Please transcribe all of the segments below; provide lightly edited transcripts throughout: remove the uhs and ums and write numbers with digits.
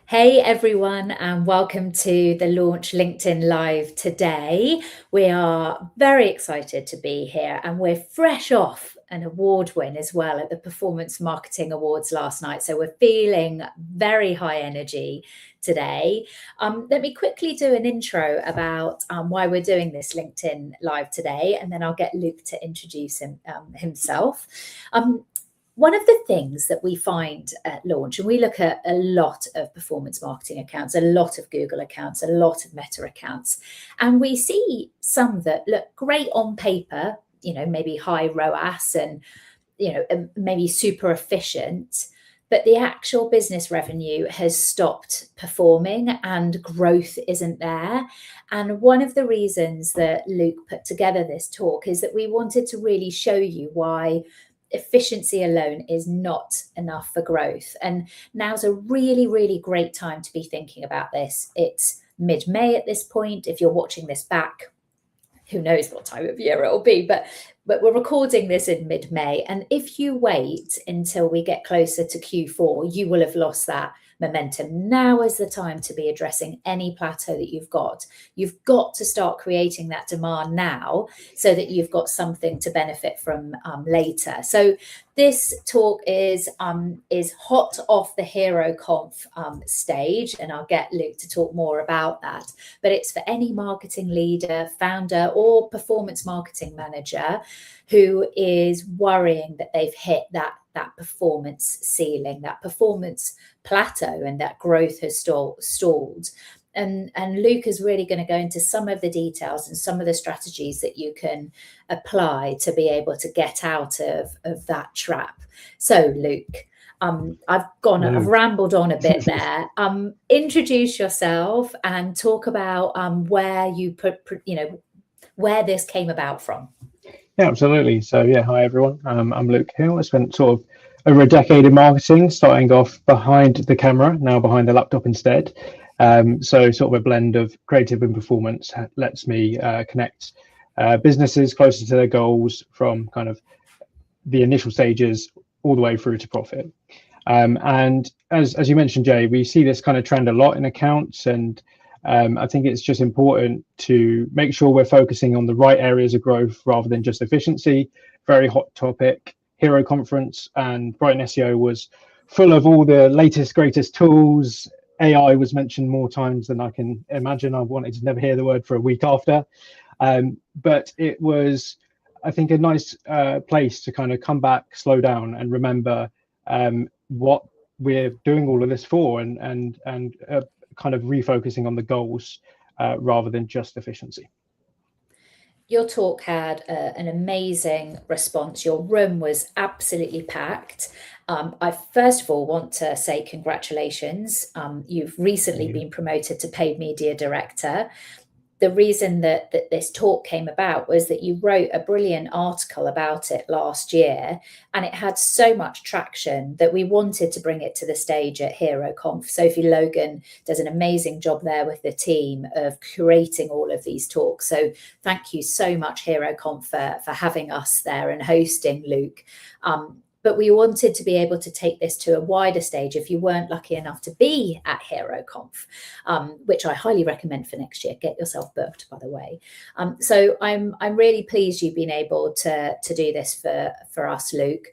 Hey everyone, and welcome to the Launch LinkedIn Live today. We are very excited to be here, and we're fresh off an award win as well at the Performance Marketing Awards last night. So we're feeling very high energy today. Let me quickly do an intro about why we're doing this LinkedIn Live today, and then I'll get Luke to introduce himself. One of the things that we find at launch, and we look at a lot of performance marketing accounts, a lot of Google accounts, a lot of Meta accounts, and we see some that look great on paper, maybe high ROAS and, maybe super efficient, but the actual business revenue has stopped performing and growth isn't there. And one of the reasons that Luke put together this talk is that we wanted to really show you why efficiency alone is not enough for growth. And now's a really, really great time to be thinking about this. It's mid-May at this point. If you're watching this back, who knows what time of year it'll be, but we're recording this in mid-May. And if you wait until we get closer to Q4, you will have lost that momentum. Now is the time to be addressing any plateau that you've got. You've got to start creating that demand now so that you've got something to benefit from later. So this talk is hot off the HeroConf stage, and I'll get Luke to talk more about that. But it's for any marketing leader, founder, or performance marketing manager who is worrying that they've hit that performance ceiling, that performance plateau, and that growth has stalled. And Luke is really going to go into some of the details and some of the strategies that you can apply to be able to get out of that trap. So Luke, I've rambled on a bit there. Introduce yourself and talk about where you where this came about from. Yeah, absolutely. So hi everyone. I'm Luke Hill. I spent sort of over a decade in marketing, starting off behind the camera, now behind the laptop instead. So sort of a blend of creative and performance lets me connect businesses closer to their goals from kind of the initial stages all the way through to profit. And as you mentioned, Jay, we see this kind of trend a lot in accounts, and I think it's just important to make sure we're focusing on the right areas of growth rather than just efficiency. Very hot topic. Hero Conference and Brighton SEO was full of all the latest, greatest tools. AI was mentioned more times than I can imagine. I wanted to never hear the word for a week after. But it was, I think, a nice place to kind of come back, slow down, and remember what we're doing all of this for, and kind of refocusing on the goals rather than just efficiency. Your talk had an amazing response. Your room was absolutely packed. I first of all want to say congratulations. You've recently been promoted to paid media director. The reason that this talk came about was that you wrote a brilliant article about it last year, and it had so much traction that we wanted to bring it to the stage at HeroConf. Sophie Logan does an amazing job there with the team of curating all of these talks. So thank you so much, HeroConf, for having us there and hosting Luke. But we wanted to be able to take this to a wider stage if you weren't lucky enough to be at HeroConf, which I highly recommend for next year. Get yourself booked, by the way. So I'm really pleased you've been able to do this for us, Luke.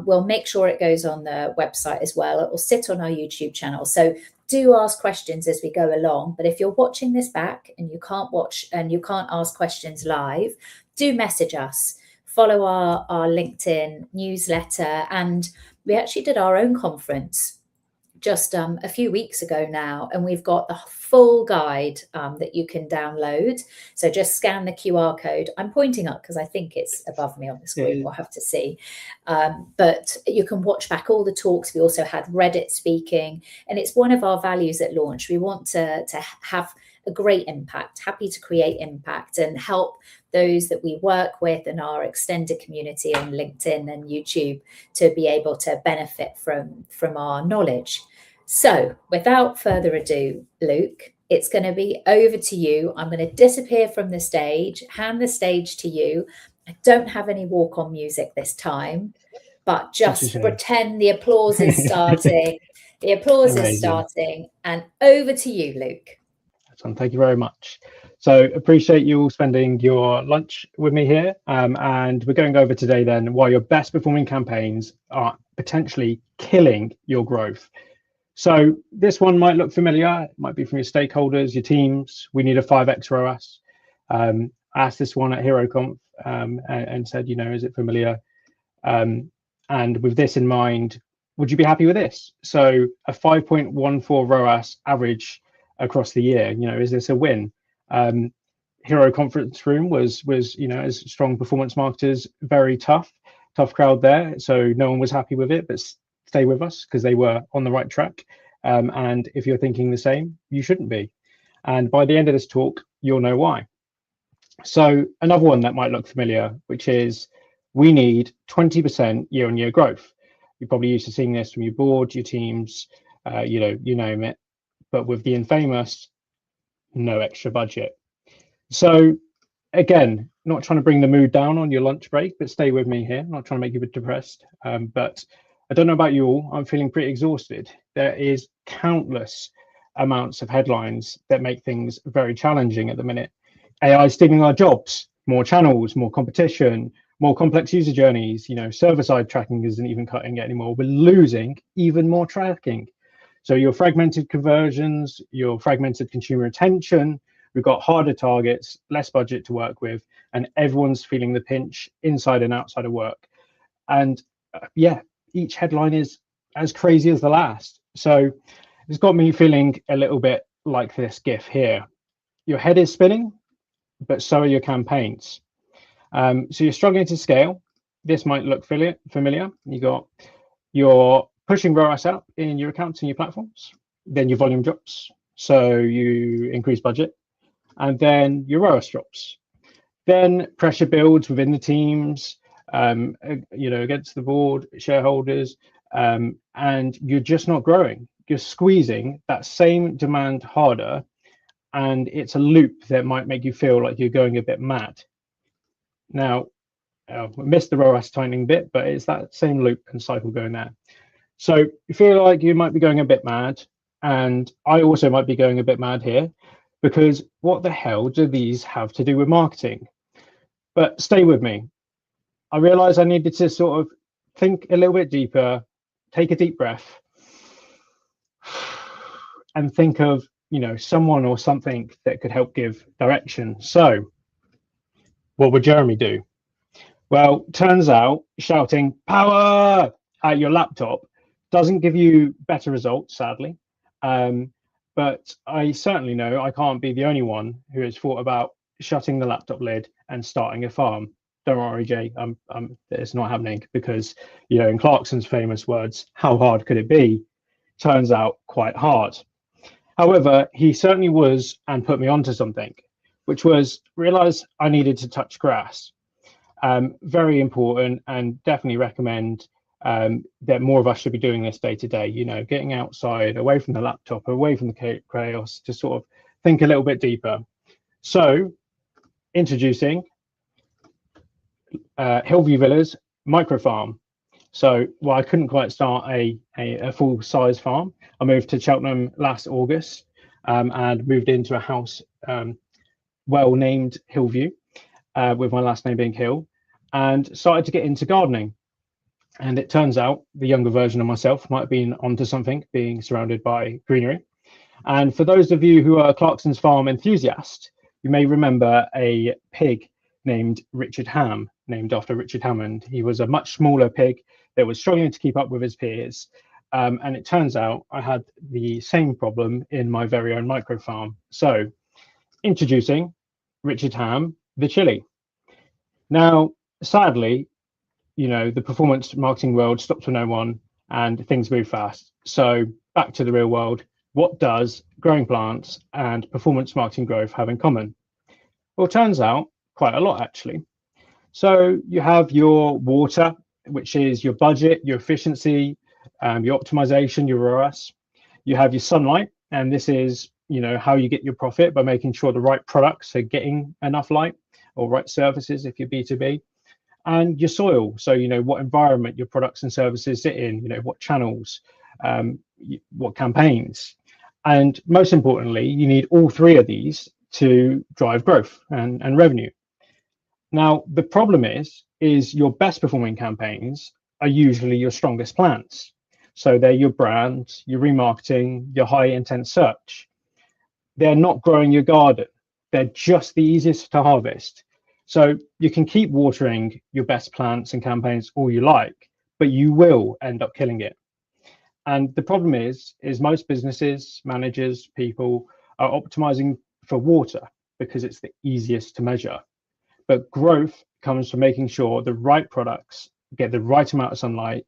We'll make sure it goes on the website as well. It will sit on our YouTube channel. So do ask questions as we go along. But if you're watching this back and you can't ask questions live, do message us. Follow our LinkedIn newsletter, and we actually did our own conference just a few weeks ago now, and we've got the full guide that you can download. So just scan the QR code. I'm pointing up because I think it's above me on the screen. We'll have to see. But you can watch back all the talks. We also had Reddit speaking, and it's one of our values at launch. We want to have a great impact, happy to create impact and help those that we work with in our extended community on LinkedIn and YouTube to be able to benefit from our knowledge. So without further ado, Luke, it's going to be over to you. I'm going to disappear from the stage, hand the stage to you. I don't have any walk-on music this time, but just pretend the applause is starting. The applause is Amazing. starting, and over to you, Luke. Thank you very much. So appreciate you all spending your lunch with me here. And we're going over today then why your best performing campaigns are potentially killing your growth. So this one might look familiar. It might be from your stakeholders, your teams. We need a 5x ROAS. I asked this one at HeroConf and said, is it familiar? And with this in mind, would you be happy with this? So a 5.14 ROAS average across the year, is this a win? Hero Conference Room was as strong performance marketers, very tough crowd there. So no one was happy with it, but stay with us because they were on the right track. And if you're thinking the same, you shouldn't be. And by the end of this talk, you'll know why. So another one that might look familiar, which is we need 20% year-on-year growth. You're probably used to seeing this from your board, your teams, you name it. But with the infamous, no extra budget. So again, not trying to bring the mood down on your lunch break, but stay with me here. I'm not trying to make you a bit depressed. But I don't know about you all, I'm feeling pretty exhausted. There is countless amounts of headlines that make things very challenging at the minute. AI stealing our jobs, more channels, more competition, more complex user journeys, server-side tracking isn't even cutting it anymore. We're losing even more tracking. So your fragmented conversions, your fragmented consumer attention, we've got harder targets, less budget to work with, and everyone's feeling the pinch inside and outside of work. And each headline is as crazy as the last. So it's got me feeling a little bit like this GIF here. Your head is spinning, but so are your campaigns. So you're struggling to scale. This might look familiar. You're pushing ROAS up in your accounts and your platforms. Then your volume drops. So you increase budget. And then your ROAS drops. Then pressure builds within the teams, against the board, shareholders, and you're just not growing. You're squeezing that same demand harder, and it's a loop that might make you feel like you're going a bit mad. Now, I missed the ROAS tightening bit, but it's that same loop and cycle going there. So you feel like you might be going a bit mad, and I also might be going a bit mad here, because what the hell do these have to do with marketing? But stay with me. I realized I needed to sort of think a little bit deeper, take a deep breath, and think of, someone or something that could help give direction. So what would Jeremy do? Well, turns out shouting power at your laptop doesn't give you better results, sadly. But I certainly know I can't be the only one who has thought about shutting the laptop lid and starting a farm. Don't worry, Jay, it's not happening because, in Clarkson's famous words, how hard could it be? Turns out quite hard. However, he certainly was and put me onto something, which was realize I needed to touch grass. Very important, and definitely recommend that more of us should be doing this day to day, getting outside, away from the laptop, away from the chaos, to sort of think a little bit deeper. So introducing Hillview Villas micro farm. So while I couldn't quite start a full size farm, I moved to Cheltenham last August and moved into a house well named Hillview, with my last name being Hill, and started to get into gardening. And it turns out the younger version of myself might have been onto something, being surrounded by greenery. And for those of you who are Clarkson's Farm enthusiasts, you may remember a pig named Richard Ham, named after Richard Hammond. He was a much smaller pig that was struggling to keep up with his peers. And it turns out I had the same problem in my very own micro farm. So introducing Richard Ham, the chili. Now, sadly, the performance marketing world stops for no one and things move fast. So back to the real world. What does growing plants and performance marketing growth have in common? Well, it turns out quite a lot, actually. So you have your water, which is your budget, your efficiency, your optimization, your ROAS. You have your sunlight, and this is, how you get your profit by making sure the right products are getting enough light, or right services if you're B2B. And your soil, so what environment your products and services sit in, what channels, what campaigns. And most importantly, you need all three of these to drive growth and revenue. Now, the problem is your best performing campaigns are usually your strongest plans. So they're your brand, your remarketing, your high intent search. They're not growing your garden. They're just the easiest to harvest. So you can keep watering your best plants and campaigns all you like, but you will end up killing it. And the problem is most businesses, managers, people are optimizing for water because it's the easiest to measure. But growth comes from making sure the right products get the right amount of sunlight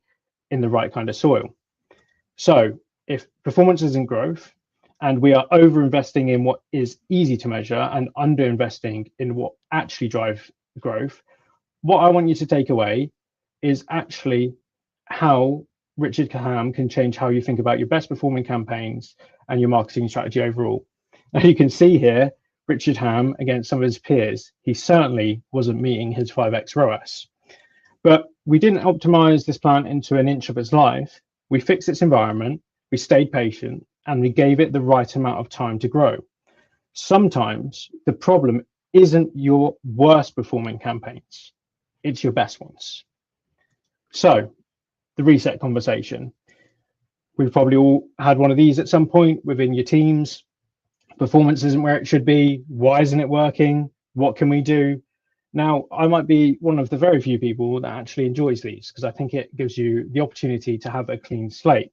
in the right kind of soil. So if performance isn't growth, and we are over investing in what is easy to measure and under investing in what actually drives growth, what I want you to take away is actually how Richard Ham can change how you think about your best performing campaigns and your marketing strategy overall. Now you can see here, Richard Ham against some of his peers, he certainly wasn't meeting his 5x ROAS. But we didn't optimize this plant into an inch of its life. We fixed its environment, we stayed patient, and we gave it the right amount of time to grow. Sometimes the problem isn't your worst performing campaigns, it's your best ones. So the reset conversation. We've probably all had one of these at some point within your teams. Performance isn't where it should be. Why isn't it working? What can we do? Now, I might be one of the very few people that actually enjoys these because I think it gives you the opportunity to have a clean slate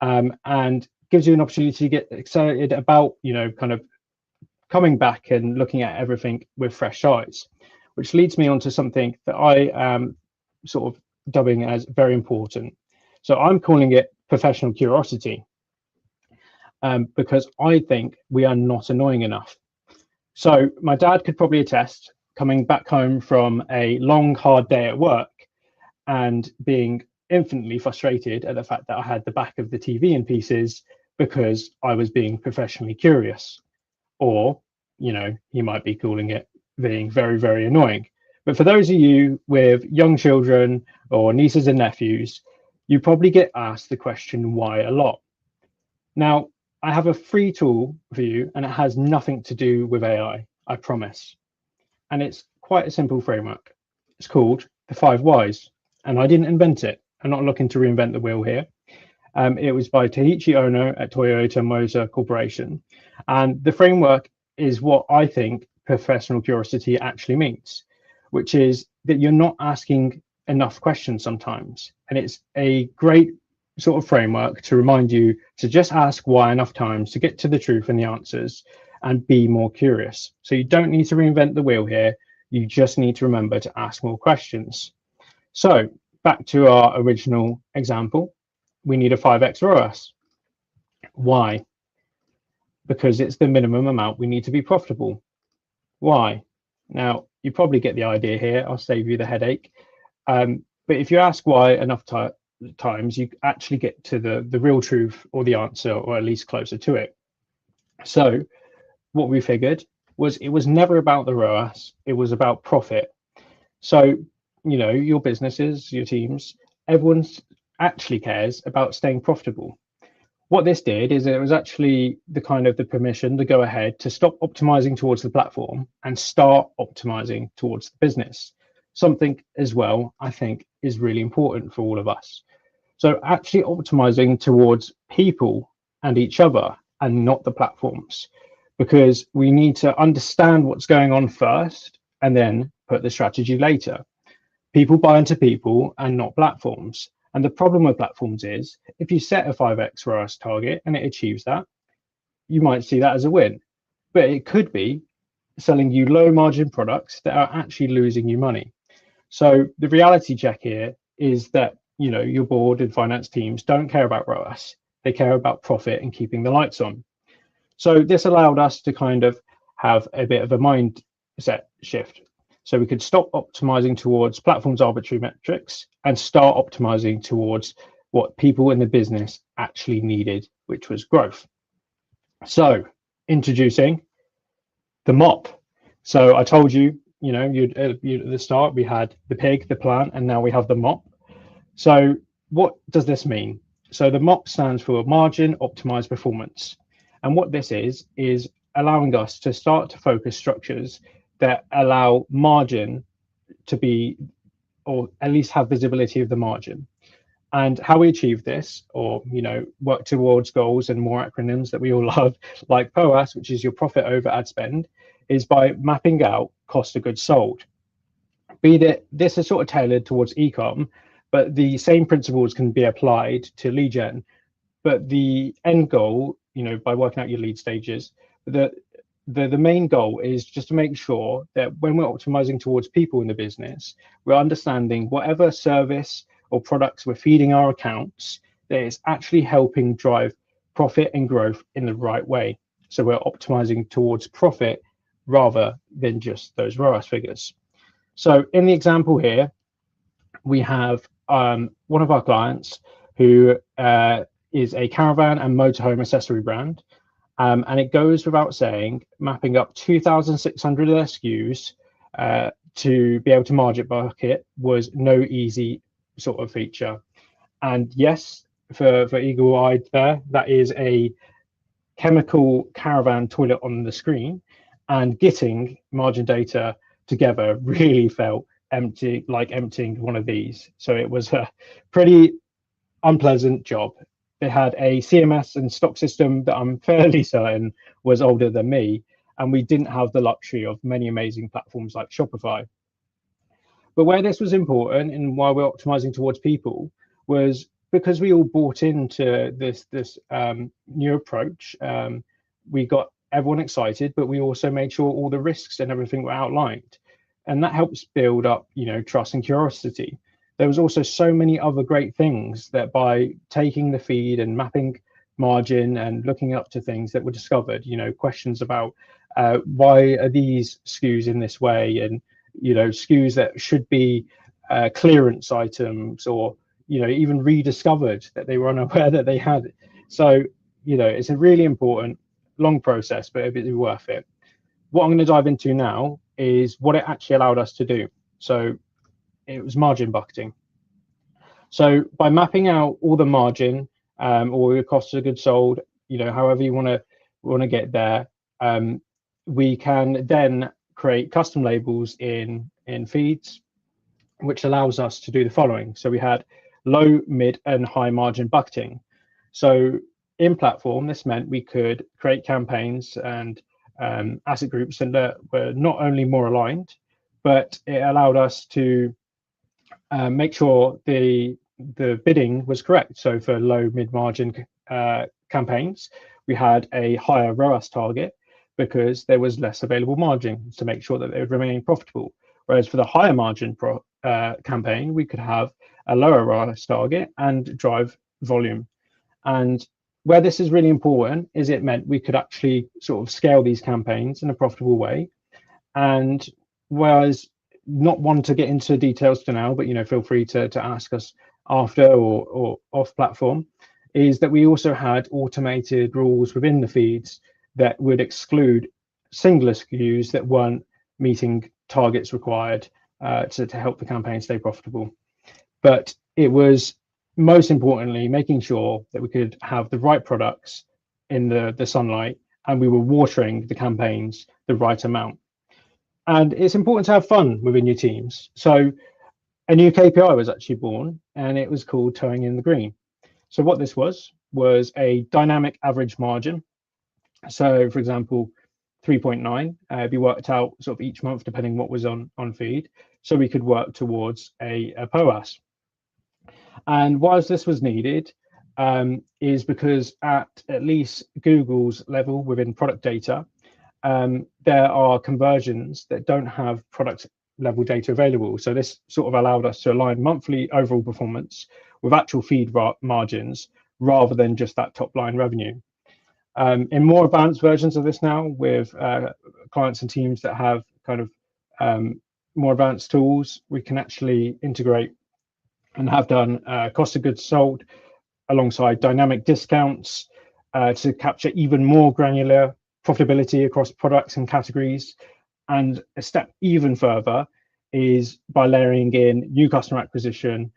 and gives you an opportunity to get excited about, kind of coming back and looking at everything with fresh eyes, which leads me on to something that I am sort of dubbing as very important. So I'm calling it professional curiosity because I think we are not annoying enough. So my dad could probably attest, coming back home from a long, hard day at work and being infinitely frustrated at the fact that I had the back of the TV in pieces because I was being professionally curious. Or, he might be calling it being very, very annoying. But for those of you with young children or nieces and nephews, you probably get asked the question why a lot. Now, I have a free tool for you and it has nothing to do with AI, I promise. And it's quite a simple framework. It's called the 5 Whys. And I didn't invent it. I'm not looking to reinvent the wheel here. It was by Taiichi Ono at Toyota Motor Corporation. And the framework is what I think professional curiosity actually means, which is that you're not asking enough questions sometimes. And it's a great sort of framework to remind you to just ask why enough times to get to the truth and the answers and be more curious. So you don't need to reinvent the wheel here. You just need to remember to ask more questions. So back to our original example, we need a 5x ROAS. Why? Because it's the minimum amount we need to be profitable. Why? Now, you probably get the idea here. I'll save you the headache. But if you ask why enough times, you actually get to the real truth or the answer, or at least closer to it. So what we figured was it was never about the ROAS, it was about profit. So, your businesses, your teams, everyone actually cares about staying profitable. What this did is it was actually the permission to go ahead to stop optimizing towards the platform and start optimizing towards the business. Something as well, I think, is really important for all of us. So actually optimizing towards people and each other and not the platforms, because we need to understand what's going on first and then put the strategy later. People buy into people and not platforms. And the problem with platforms is if you set a 5x ROAS target and it achieves that, you might see that as a win. But it could be selling you low margin products that are actually losing you money. So the reality check here is that, your board and finance teams don't care about ROAS. They care about profit and keeping the lights on. So this allowed us to kind of have a bit of a mindset shift. So we could stop optimizing towards platforms' arbitrary metrics and start optimizing towards what people in the business actually needed, which was growth. So introducing the MOP. So I told you, at the start, we had the pig, the plant, and now we have the MOP. So what does this mean? So the MOP stands for Margin Optimized Performance. And what this is allowing us to start to focus structures that allow margin to be, or at least have visibility of the margin. And how we achieve this, or work towards goals and more acronyms that we all love, like POAS, which is your profit over ad spend, is by mapping out cost of goods sold. Be that this is sort of tailored towards ecom, but the same principles can be applied to lead gen. But the end goal, by working out your lead stages, the main goal is just to make sure that when we're optimizing towards people in the business, we're understanding whatever service or products we're feeding our accounts that is actually helping drive profit and growth in the right way. So we're optimizing towards profit rather than just those ROAS figures. So in the example here, we have one of our clients who is a caravan and motorhome accessory brand. And it goes without saying, mapping up 2,600 of their SKUs to be able to margin bucket was no easy sort of feature. And yes, for eagle-eyed there, that is a chemical caravan toilet on the screen, and getting margin data together really felt empty, like emptying one of these. So it was a pretty unpleasant job. They had a CMS and stock system that I'm fairly certain was older than me, and we didn't have the luxury of many amazing platforms like Shopify. But where this was important and why we're optimizing towards people was because we all bought into this new approach. We got everyone excited, but we also made sure all the risks and everything were outlined, and that helps build up, trust and curiosity. There was also so many other great things that by taking the feed and mapping margin and looking up to things that were discovered, questions about why are these SKUs in this way, and SKUs that should be clearance items, or even rediscovered that they were unaware that they had. So it's a really important long process, but it'd be worth it. What I'm going to dive into now is what it actually allowed us to do. So it was margin bucketing. So by mapping out all the margin or your cost of goods sold, however you want to get there, we can then create custom labels in feeds, which allows us to do the following. So we had low, mid, and high margin bucketing. So in platform, this meant we could create campaigns and asset groups that were not only more aligned, but it allowed us to make sure the bidding was correct. So for low, mid margin campaigns, we had a higher ROAS target because there was less available margin to make sure that they would remain profitable. Whereas for the higher margin campaign, we could have a lower ROAS target and drive volume. And where this is really important is it meant we could actually sort of scale these campaigns in a profitable way. And whereas not one to get into details to now, but feel free to ask us after or off platform, is that we also had automated rules within the feeds that would exclude singular SKUs that weren't meeting targets required to help the campaign stay profitable. But it was most importantly making sure that we could have the right products in the sunlight, and we were watering the campaigns the right amount. And it's important to have fun within your teams. So a new KPI was actually born, and it was called Towing in the Green. So what this was a dynamic average margin. So for example, 3.9 be worked out sort of each month depending what was on feed. So we could work towards a POAS. And why this was needed is because at least Google's level within product data, there are conversions that don't have product level data available. So this sort of allowed us to align monthly overall performance with actual feed margins rather than just that top line revenue. In more advanced versions of this now, with clients and teams that have kind of more advanced tools, we can actually integrate and have done cost of goods sold alongside dynamic discounts to capture even more granular profitability across products and categories. And a step even further is by layering in new customer acquisition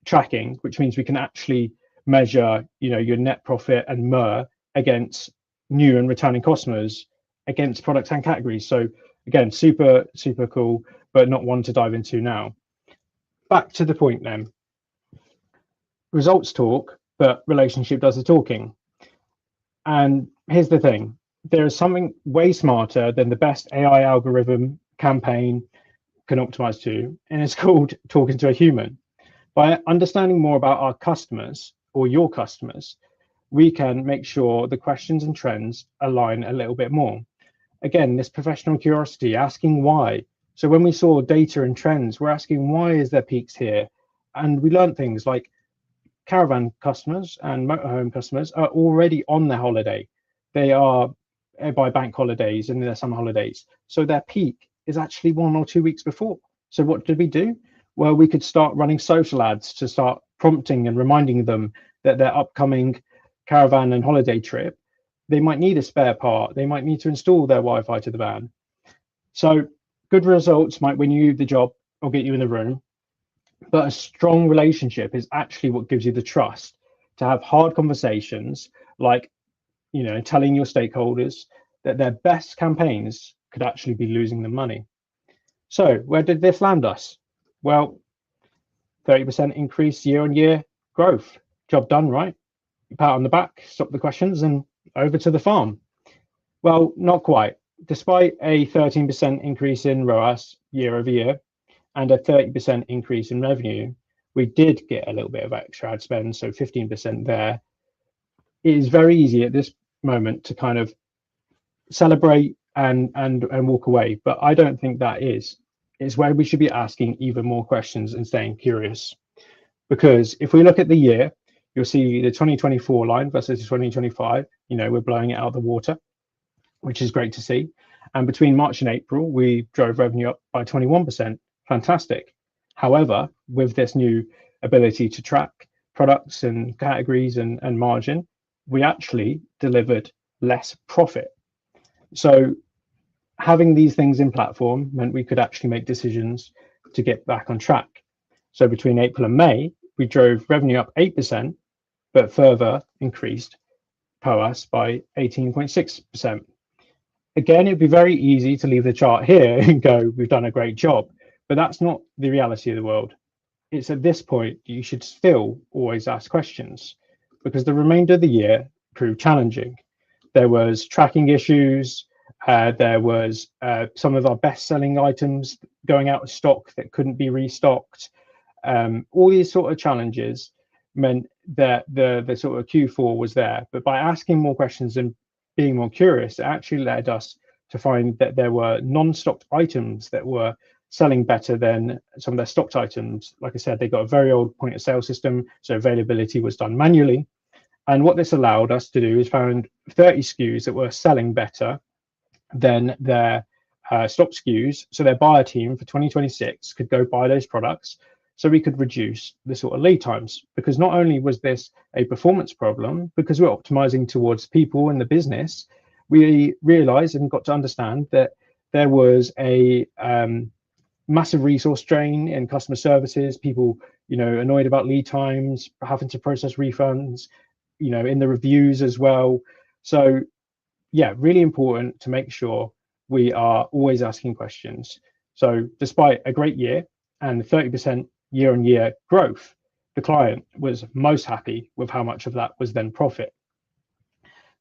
tracking, which means we can actually measure, your net profit and MER against new and returning customers, against products and categories. So again, super, super cool, but not one to dive into now. Back to the point then. Results talk, but relationship does the talking. And here's the thing. There is something way smarter than the best AI algorithm campaign can optimize to, and it's called talking to a human. By understanding more about our customers or your customers, we can make sure the questions and trends align a little bit more. Again, this professional curiosity, asking why. So when we saw data and trends, we're asking, why is there peaks here? And we learned things like caravan customers and motorhome customers are already on their holiday. They are by bank holidays and their summer holidays. So their peak is actually 1 or 2 weeks before. So what did we do? Well, we could start running social ads to start prompting and reminding them that their upcoming caravan and holiday trip, they might need a spare part. They might need to install their Wi-Fi to the van. So good results might win you the job or get you in the room, but a strong relationship is actually what gives you the trust to have hard conversations, like, telling your stakeholders that their best campaigns could actually be losing them money. So where did this land us? Well, 30% increase year-on-year growth. Job done, right? Pat on the back, stop the questions, and over to the farm. Well, not quite. Despite a 13% increase in ROAS year-over-year and a 30% increase in revenue, we did get a little bit of extra ad spend, so 15% there. It is very easy at this moment to kind of celebrate and walk away, but I don't think that is. It's where we should be asking even more questions and staying curious. Because if we look at the year, you'll see the 2024 line versus 2025, we're blowing it out of the water, which is great to see. And between March and April, we drove revenue up by 21%. Fantastic. However, with this new ability to track products and categories and margin, we actually delivered less profit. So having these things in platform meant we could actually make decisions to get back on track. So between April and May, we drove revenue up 8%, but further increased POAS by 18.6%. Again, it'd be very easy to leave the chart here and go, we've done a great job, but that's not the reality of the world. It's at this point you should still always ask questions, because the remainder of the year proved challenging. There was tracking issues. There was some of our best-selling items going out of stock that couldn't be restocked. All these sort of challenges meant that the sort of Q4 was there. But by asking more questions and being more curious, it actually led us to find that there were non-stocked items that were selling better than some of their stocked items. Like I said, they got a very old point of sale system, so availability was done manually. And what this allowed us to do is found 30 SKUs that were selling better than their stock SKUs. So their buyer team for 2026 could go buy those products, so we could reduce the sort of lead times. Because not only was this a performance problem, because we're optimizing towards people in the business, we realized and got to understand that there was a massive resource drain in customer services, people, annoyed about lead times, having to process refunds, in the reviews as well. So yeah, really important to make sure we are always asking questions. So despite a great year and 30% year-on-year growth, the client was most happy with how much of that was then profit.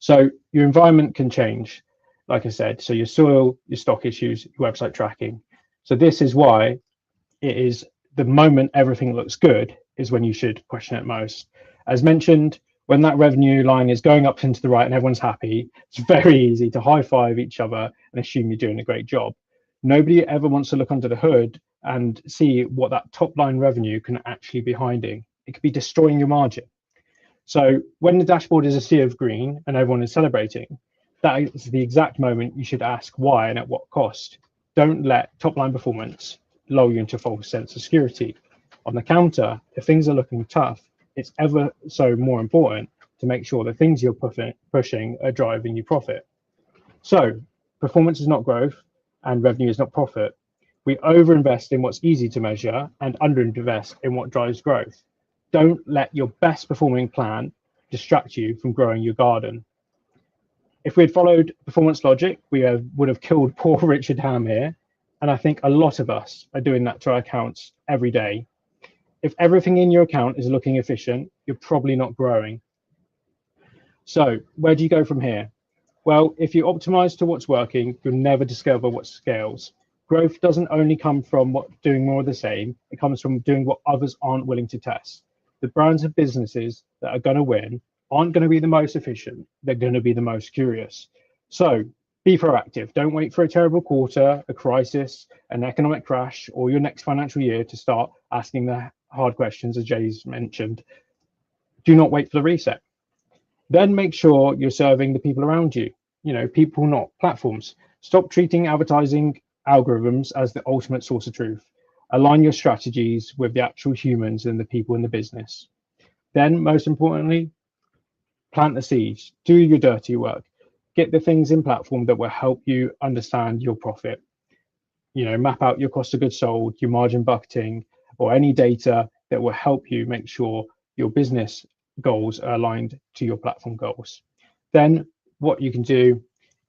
So your environment can change, like I said, so your soil, your stock issues, your website tracking. So this is why it is the moment everything looks good is when you should question it most. As mentioned, when that revenue line is going up into the right and everyone's happy, it's very easy to high five each other and assume you're doing a great job. Nobody ever wants to look under the hood and see what that top line revenue can actually be hiding. It could be destroying your margin. So when the dashboard is a sea of green and everyone is celebrating, that is the exact moment you should ask why and at what cost. Don't let top line performance lull you into a false sense of security. On the counter, if things are looking tough, it's ever so more important to make sure the things you're pushing are driving you profit. So performance is not growth and revenue is not profit. We overinvest in what's easy to measure and underinvest in what drives growth. Don't let your best performing plan distract you from growing your garden. If we had followed performance logic, we would have killed poor Richard Ham here. And I think a lot of us are doing that to our accounts every day. If everything in your account is looking efficient, you're probably not growing. So where do you go from here? Well, if you optimize to what's working, you'll never discover what scales. Growth doesn't only come from doing more of the same, it comes from doing what others aren't willing to test. The brands and businesses that are going to win aren't going to be the most efficient, they're going to be the most curious. So be proactive. Don't wait for a terrible quarter, a crisis, an economic crash, or your next financial year to start asking the hard questions, as Jay's mentioned. Do not wait for the reset. Then make sure you're serving the people around you, people, not platforms. Stop treating advertising algorithms as the ultimate source of truth. Align your strategies with the actual humans and the people in the business. Then, most importantly, plant the seeds, do your dirty work, get the things in platform that will help you understand your profit. Map out your cost of goods sold, your margin bucketing, or any data that will help you make sure your business goals are aligned to your platform goals. Then what you can do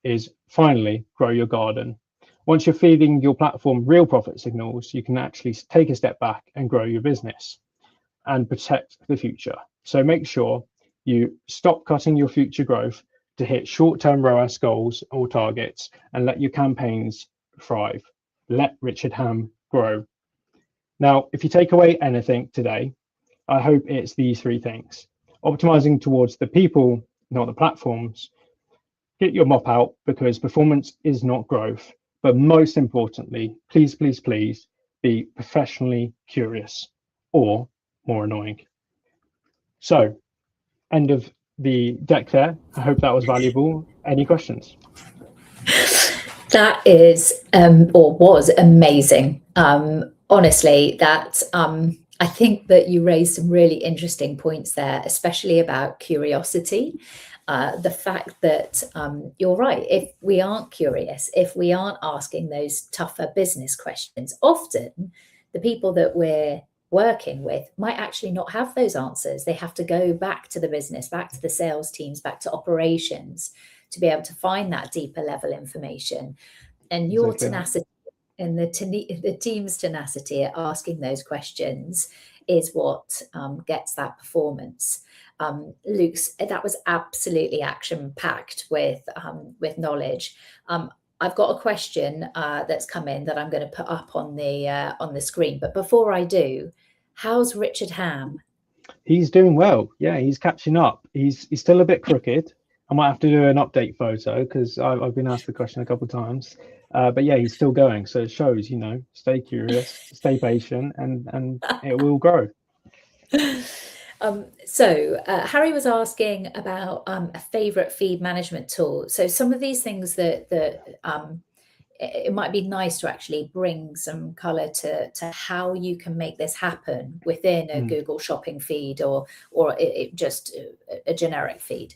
is finally grow your garden. Once you're feeding your platform real profit signals, you can actually take a step back and grow your business and protect the future. So make sure you stop cutting your future growth to hit short-term ROAS goals or targets and let your campaigns thrive. Let Richard Ham grow. Now, if you take away anything today, I hope it's these three things. Optimizing towards the people, not the platforms. Get your mop out, because performance is not growth. But most importantly, please, please, please be professionally curious or more annoying. So, end of the deck there. I hope that was valuable. Any questions? That is, or was amazing. Honestly, I think that you raised some really interesting points there, especially about curiosity. The fact that you're right, if we aren't curious, if we aren't asking those tougher business questions, often the people that we're working with might actually not have those answers. They have to go back to the business, back to the sales teams, back to operations to be able to find that deeper level information. And your tenacity and the team's tenacity at asking those questions is what gets that performance. Luke's, that was absolutely action-packed with knowledge. I've got a question that's come in that I'm going to put up on the screen. But before I do, how's Richard Ham? He's doing well. Yeah, he's catching up. He's still a bit crooked. I might have to do an update photo because I've been asked the question a couple of times. But yeah, he's still going. So it shows, stay curious, stay patient, and it will grow. So Harry was asking about a favorite feed management tool. So some of these things that it might be nice to actually bring some color to how you can make this happen within a Google Shopping feed or just a generic feed.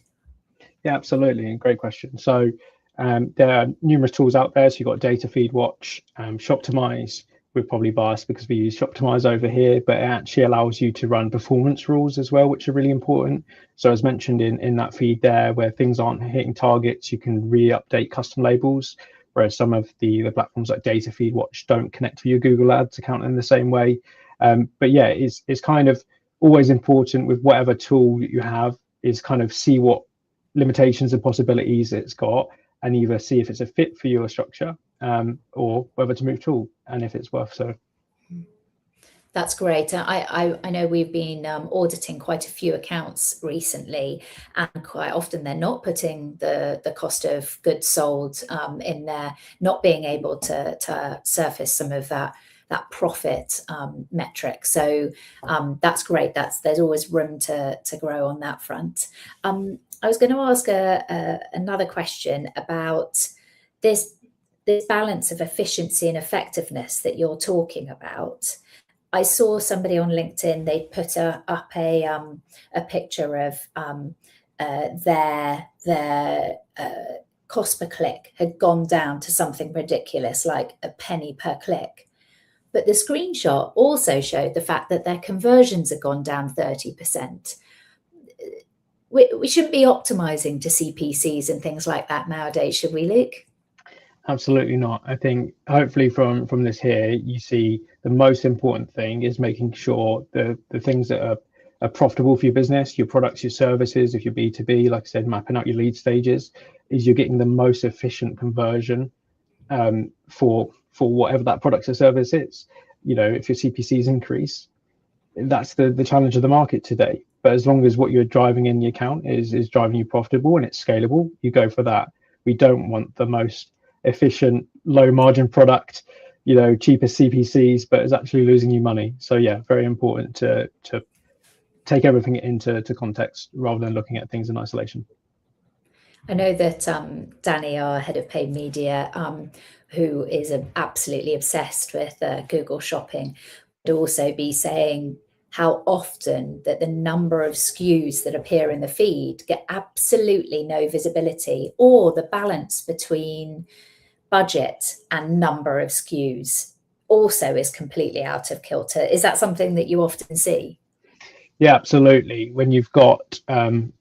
Yeah, absolutely. Great question. So there are numerous tools out there. So you've got Data Feed Watch, Shoptimize. We're probably biased because we use Shoptimize over here, but it actually allows you to run performance rules as well, which are really important. So as mentioned in that feed there, where things aren't hitting targets, you can re-update custom labels, whereas some of the platforms like Data Feed Watch don't connect to your Google Ads account in the same way. But yeah, it's kind of always important with whatever tool you have is kind of see what limitations and possibilities it's got, and either see if it's a fit for your structure or whether to move tool and if it's worth so. That's great. I know we've been auditing quite a few accounts recently, and quite often they're not putting the cost of goods sold in there, not being able to surface some of that profit metric. So that's great. There's always room to grow on that front. I was going to ask another question about this balance of efficiency and effectiveness that you're talking about. I saw somebody on LinkedIn, they put up a picture of their cost per click had gone down to something ridiculous, like a penny per click. But the screenshot also showed the fact that their conversions had gone down 30%. We shouldn't be optimizing to CPCs and things like that nowadays, should we, Luke? Absolutely not. I think hopefully from this here, you see the most important thing is making sure the things that are profitable for your business, your products, your services, if you're B2B, like I said, mapping out your lead stages, is you're getting the most efficient conversion for whatever that product or service is. You know, if your CPCs increase, that's the challenge of the market today. But as long as what you're driving in the account is driving you profitable and it's scalable, you go for that. We don't want the most efficient, low margin product, you know, cheapest CPCs, but is actually losing you money. So yeah, very important to take everything into context rather than looking at things in isolation. I know that Danny, our head of paid media, who is absolutely obsessed with Google Shopping, would also be saying how often that the number of SKUs that appear in the feed get absolutely no visibility, or the balance between budget and number of SKUs also is completely out of kilter. Is that something that you often see? Yeah, absolutely. When you've got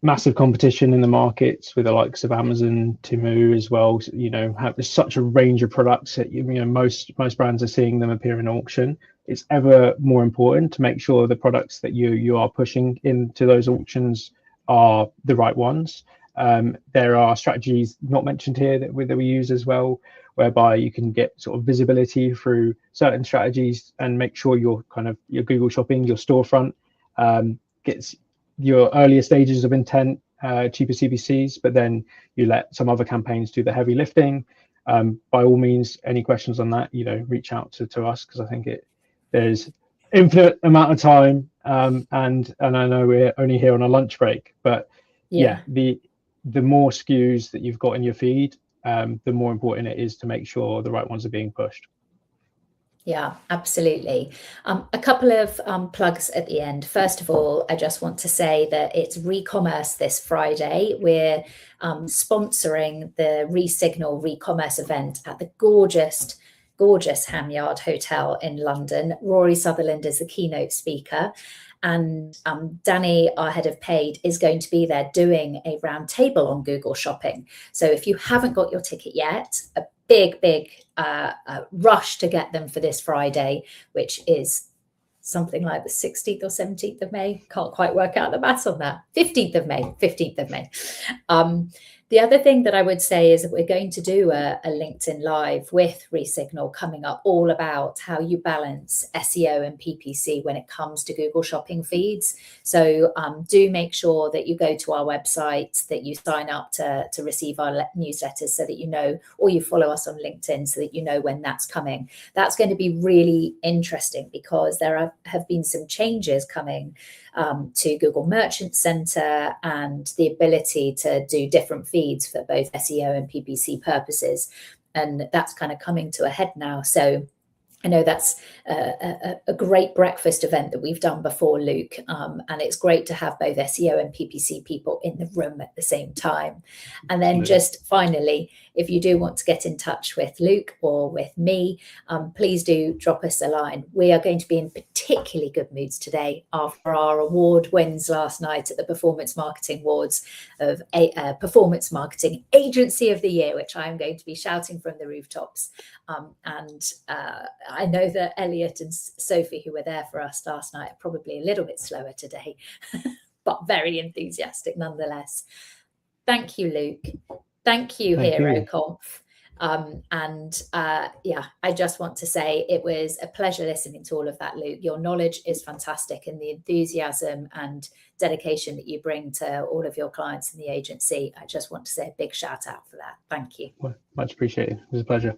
massive competition in the markets with the likes of Amazon, Temu as well, you know, have such a range of products that, you know, most brands are seeing them appear in auction. It's ever more important to make sure the products that you are pushing into those auctions are the right ones. There are strategies not mentioned here that we use as well, whereby you can get sort of visibility through certain strategies and make sure your Google Shopping, your storefront, gets your earlier stages of intent, cheaper CPCs, but then you let some other campaigns do the heavy lifting. By all means, any questions on that, you know, reach out to us, because I think there's infinite amount of time, and I know we're only here on a lunch break, but yeah, the more SKUs that you've got in your feed, the more important it is to make sure the right ones are being pushed. Yeah, absolutely. A couple of plugs at the end. First of all, I just want to say that it's Recommerce this Friday. We're sponsoring the Resignal Recommerce event at the gorgeous Ham Yard Hotel in London. Rory Sutherland is the keynote speaker. And Danny, our head of paid, is going to be there doing a roundtable on Google Shopping. So if you haven't got your ticket yet, a big rush to get them for this Friday, which is something like the 16th or 17th of May. Can't quite work out the maths on that. 15th of May. The other thing that I would say is that we're going to do a LinkedIn Live with Resignal coming up, all about how you balance SEO and PPC when it comes to Google Shopping feeds. So do make sure that you go to our website, that you sign up to receive our newsletters so that you know, or you follow us on LinkedIn so that you know when that's coming. That's going to be really interesting because there have been some changes coming to Google Merchant Center and the ability to do different feeds for both SEO and PPC purposes. And that's kind of coming to a head now. So I know that's a great breakfast event that we've done before, Luke, and it's great to have both SEO and PPC people in the room at the same time. And then just finally, if you do want to get in touch with Luke or with me, please do drop us a line. We are going to be in particularly good moods today after our award wins last night at the Performance Marketing Awards of Performance Marketing Agency of the Year, which I'm going to be shouting from the rooftops. And I know that Elliot and Sophie, who were there for us last night, are probably a little bit slower today, but very enthusiastic nonetheless. Thank you, Luke. Thank you, HeroConf. Yeah, I just want to say it was a pleasure listening to all of that, Luke. Your knowledge is fantastic, and the enthusiasm and dedication that you bring to all of your clients in the agency, I just want to say a big shout out for that. Thank you. Well, much appreciated. It was a pleasure.